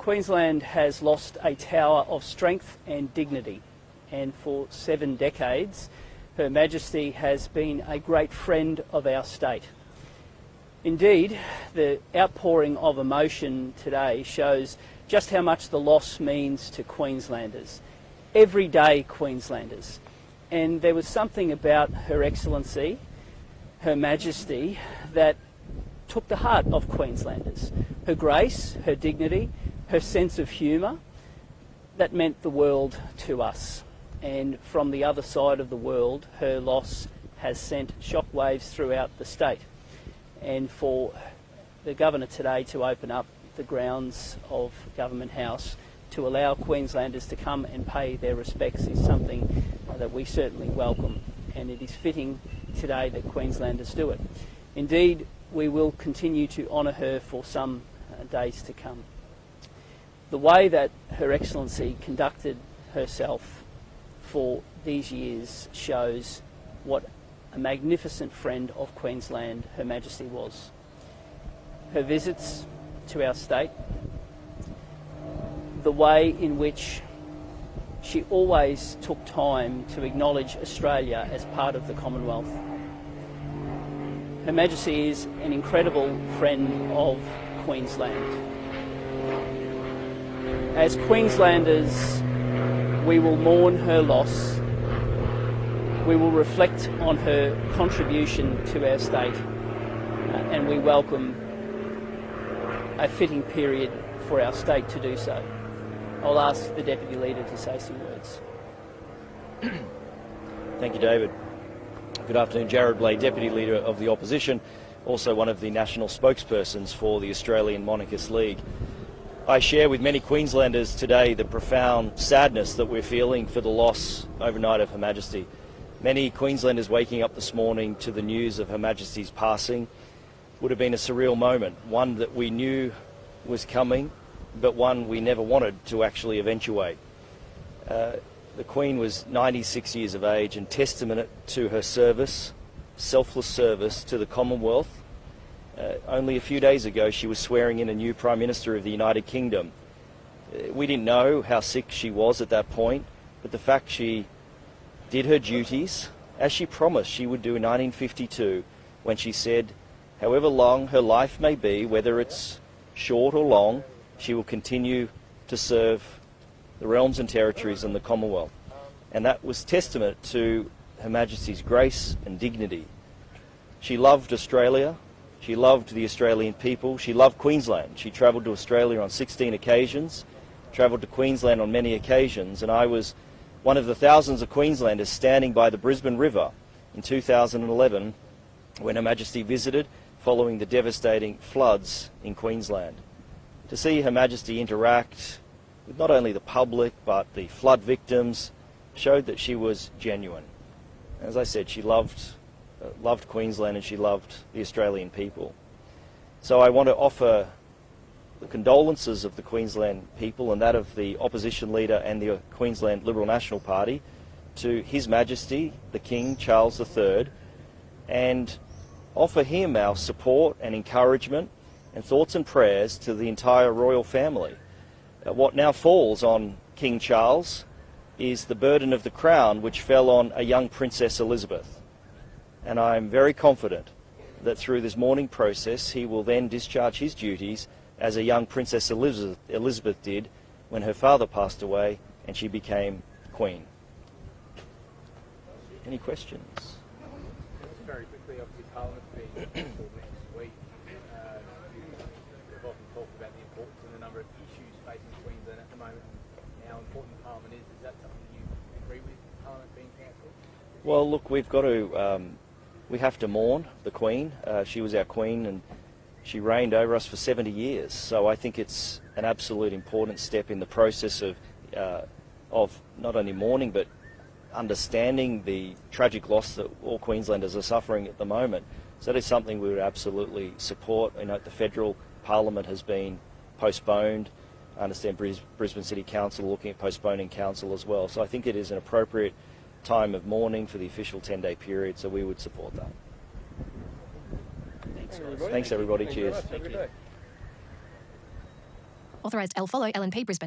Queensland has lost a tower of strength and dignity, and for 7 decades Her Majesty has been a great friend of our state. Indeed, the outpouring of emotion today shows just how much the loss means to Queenslanders, everyday Queenslanders. And there was something about Her Excellency, Her Majesty, that took the heart of Queenslanders. Her grace, her dignity, her sense of humour, that meant the world to us. And from the other side of the world, her loss has sent shockwaves throughout the state. And for the Governor today to open up the grounds of Government House to allow Queenslanders to come and pay their respects is something that we certainly welcome, and it is fitting today that Queenslanders do it. Indeed, we will continue to honour her for some days to come. The way that Her Excellency conducted herself for these years shows what a magnificent friend of Queensland Her Majesty was. Her visits to our state, the way in which she always took time to acknowledge Australia as part of the Commonwealth. Her Majesty is an incredible friend of Queensland. As Queenslanders, we will mourn her loss. We will reflect on her contribution to our state, and we welcome a fitting period for our state to do so. I'll ask the Deputy Leader to say some words. Thank you, David. Good afternoon, Jarrod Bleijie, Deputy Leader of the Opposition, also one of the national spokespersons for the Australian Monarchist League. I share with many Queenslanders today the profound sadness that we're feeling for the loss overnight of Her Majesty. Many Queenslanders waking up this morning to the news of Her Majesty's passing would have been a surreal moment, one that we knew was coming, but one we never wanted to actually eventuate. The Queen was 96 years of age, and testament to her service, selfless service to the Commonwealth. Only a few days ago she was swearing in a new Prime Minister of the United Kingdom. We didn't know how sick she was at that point, but the fact she did her duties, as she promised she would do in 1952, when she said, however long her life may be, whether it's short or long, she will continue to serve the realms and territories in the Commonwealth. And that was testament to Her Majesty's grace and dignity. She loved Australia. She loved the Australian people. She loved Queensland. She travelled to Australia on 16 occasions, travelled to Queensland on many occasions, and I was one of the thousands of Queenslanders standing by the Brisbane River in 2011 when Her Majesty visited following the devastating floods in Queensland. To see Her Majesty interact with not only the public but the flood victims showed that she was genuine. As I said, she loved Queensland and she loved the Australian people. So I want to offer the condolences of the Queensland people and that of the opposition leader and the Queensland Liberal National Party to His Majesty, the King Charles III, and offer him our support and encouragement and thoughts and prayers to the entire royal family. What now falls on King Charles is the burden of the crown which fell on a young Princess Elizabeth. And I'm very confident that through this mourning process he will then discharge his duties as a young Princess Elizabeth did when her father passed away and she became Queen. Any questions? Very quickly, obviously Parliament's being called next week. We've often talked about the importance and the number of issues facing Queensland at the moment, and how important Parliament is. Is that something you agree with, Parliament being cancelled? Well, look, we've got to, we have to mourn the Queen. She was our Queen and she reigned over us for 70 years. So I think it's an absolute important step in the process of not only mourning but understanding the tragic loss that all Queenslanders are suffering at the moment. So that is something we would absolutely support. I know the federal parliament has been postponed. I understand Brisbane City Council are looking at postponing council as well. So I think it is an appropriate time of mourning for the official 10-day period, so we would support that. Thanks, Thanks everybody. Cheers. Thank you. Authorised L follow LNP Brisbane.